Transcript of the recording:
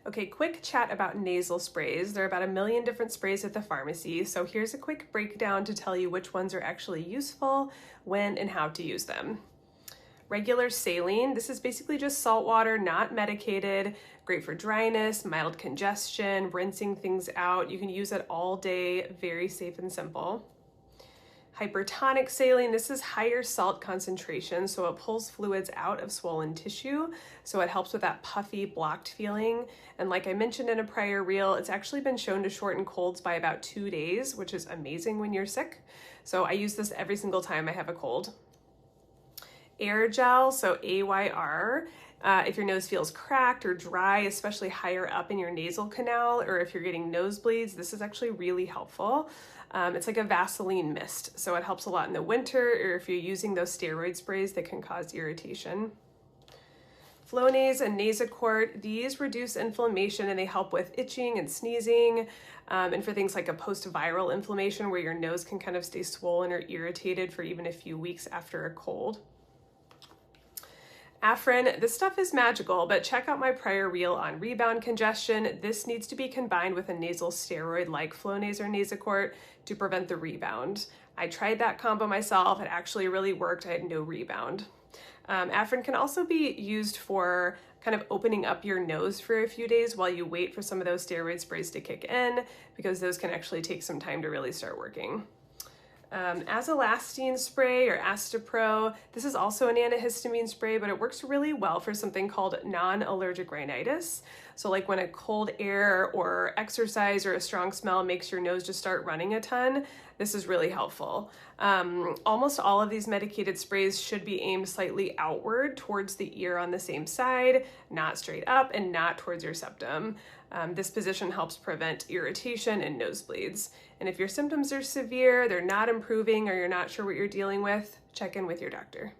Okay, quick chat about nasal sprays. There are about 1 million different sprays at the pharmacy, so here's a quick breakdown to tell you which ones are actually useful, when, and how to use them. Regular saline, this is basically just salt water, not medicated, great for dryness, mild congestion, rinsing things out. You can use it all day, very safe and simple. Hypertonic saline, this is higher salt concentration, so it pulls fluids out of swollen tissue, so it helps with that puffy, blocked feeling. And like I mentioned in a prior reel, it's actually been shown to shorten colds by about 2 days, which is amazing when you're sick. So I use this every single time I have a cold. Air gel, so AYR, if your nose feels cracked or dry, especially higher up in your nasal canal, or if you're getting nosebleeds, this is actually really helpful. It's like a Vaseline mist, so it helps a lot in the winter, or if you're using those steroid sprays that can cause irritation. Flonase and Nasacort, these reduce inflammation and they help with itching and sneezing, and for things like a post-viral inflammation where your nose can kind of stay swollen or irritated for even a few weeks after a cold. Afrin, this stuff is magical, but check out my prior reel on rebound congestion. This needs to be combined with a nasal steroid like Flonase or Nasacort to prevent the rebound. I tried that combo myself. It actually really worked. I had no rebound. Afrin can also be used for kind of opening up your nose for a few days while you wait for some of those steroid sprays to kick in, because those can actually take some time to really start working. Azelastine spray or Astapro, this is also an antihistamine spray, but it works really well for something called nonallergic rhinitis. So like when a cold air or exercise or a strong smell makes your nose just start running a ton, this is really helpful. Almost all of these medicated sprays should be aimed slightly outward towards the ear on the same side, not straight up and not towards your septum. This position helps prevent irritation and nosebleeds. And if your symptoms are severe, they're not improving, or you're not sure what you're dealing with, check in with your doctor.